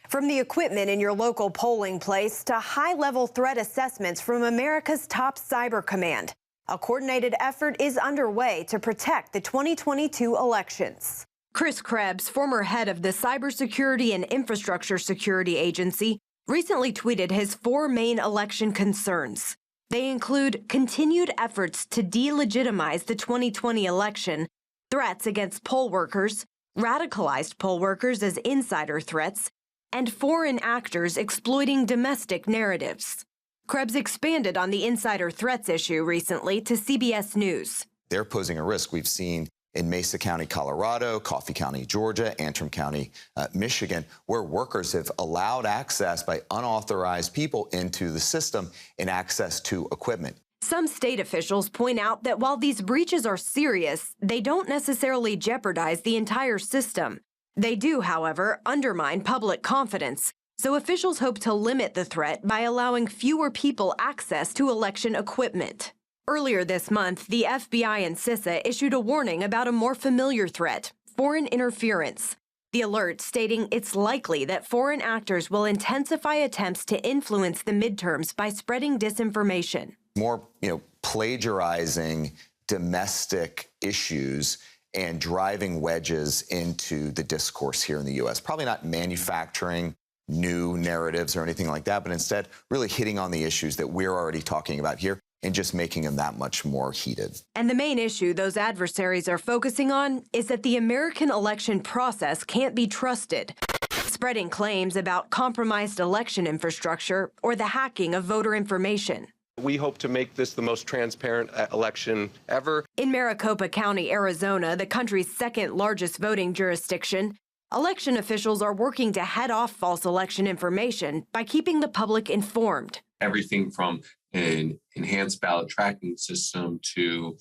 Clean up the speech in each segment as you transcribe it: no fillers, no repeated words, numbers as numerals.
From the equipment in your local polling place to high-level threat assessments from America's top cyber command, a coordinated effort is underway to protect the 2022 elections. Chris Krebs, former head of the Cybersecurity and Infrastructure Security Agency, recently tweeted his 4 main election concerns. They include continued efforts to delegitimize the 2020 election, threats against poll workers, radicalized poll workers as insider threats, and foreign actors exploiting domestic narratives. Krebs expanded on the insider threats issue recently to CBS News. They're posing a risk we've seen in Mesa County, Colorado, Coffee County, Georgia, Antrim County, Michigan, where workers have allowed access by unauthorized people into the system and access to equipment. Some state officials point out that while these breaches are serious, they don't necessarily jeopardize the entire system. They do, however, undermine public confidence, so officials hope to limit the threat by allowing fewer people access to election equipment. Earlier this month, the FBI and CISA issued a warning about a more familiar threat, foreign interference. The alert stating it's likely that foreign actors will intensify attempts to influence the midterms by spreading disinformation. More, plagiarizing domestic issues and driving wedges into the discourse here in the U.S. Probably not manufacturing new narratives or anything like that, but instead really hitting on the issues that we're already talking about here and just making them that much more heated. And the main issue those adversaries are focusing on is that the American election process can't be trusted, spreading claims about compromised election infrastructure or the hacking of voter information. We hope to make this the most transparent election ever. In Maricopa County, Arizona, the country's second largest voting jurisdiction, election officials are working to head off false election information by keeping the public informed. Everything from an enhanced ballot tracking system to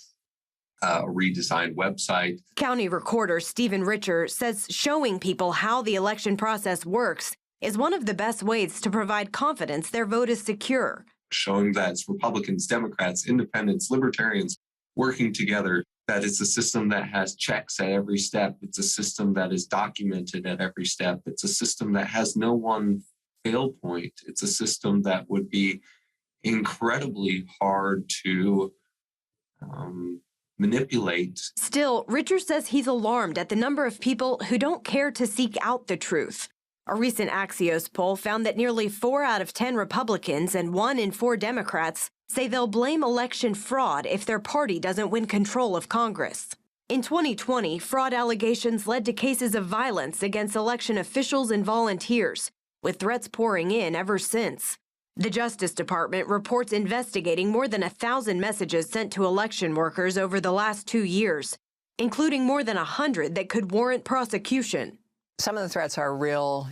a redesigned website. County Recorder Stephen Richer says showing people how the election process works is one of the best ways to provide confidence their vote is secure. Showing that it's Republicans, Democrats, Independents, Libertarians working together, that it's a system that has checks at every step. It's a system that is documented at every step. It's a system that has no one fail point. It's a system that would be incredibly hard to manipulate. Still, Richard says he's alarmed at the number of people who don't care to seek out the truth. A recent Axios poll found that nearly 4 out of 10 Republicans and 1 in 4 Democrats say they'll blame election fraud if their party doesn't win control of Congress. In 2020, fraud allegations led to cases of violence against election officials and volunteers, with threats pouring in ever since. The Justice Department reports investigating more than 1,000 messages sent to election workers over the last 2 years, including more than 100 that could warrant prosecution. Some of the threats are real,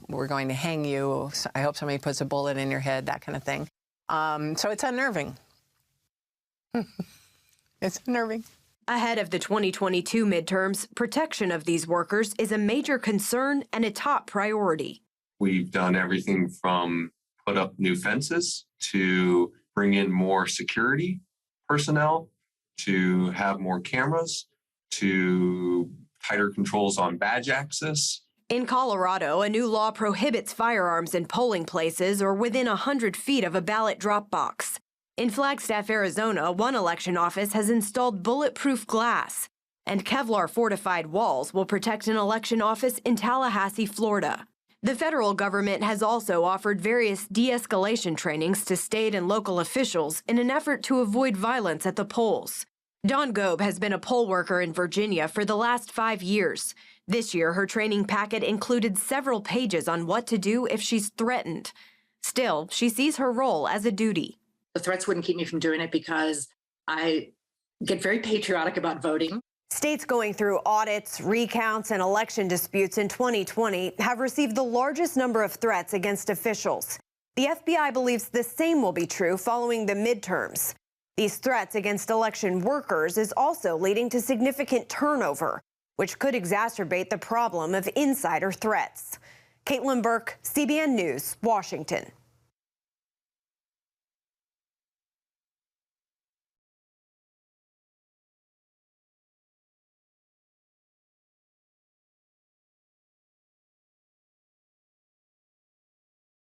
we're going to hang you, I hope somebody puts a bullet in your head, that kind of thing. So it's unnerving. It's unnerving. Ahead of the 2022 midterms, protection of these workers is a major concern and a top priority. We've done everything from put up new fences to bring in more security personnel, to have more cameras, to tighter controls on badge access. In Colorado, a new law prohibits firearms in polling places or within 100 feet of a ballot drop box. In Flagstaff, Arizona, one election office has installed bulletproof glass, and Kevlar-fortified walls will protect an election office in Tallahassee, Florida. The federal government has also offered various de-escalation trainings to state and local officials in an effort to avoid violence at the polls. Dawn Gobe has been a poll worker in Virginia for the last 5 years. This year, her training packet included several pages on what to do if she's threatened. Still, she sees her role as a duty. The threats wouldn't keep me from doing it because I get very patriotic about voting. States going through audits, recounts, and election disputes in 2020 have received the largest number of threats against officials. The FBI believes the same will be true following the midterms. These threats against election workers is also leading to significant turnover, which could exacerbate the problem of insider threats. Caitlin Burke, CBN News, Washington.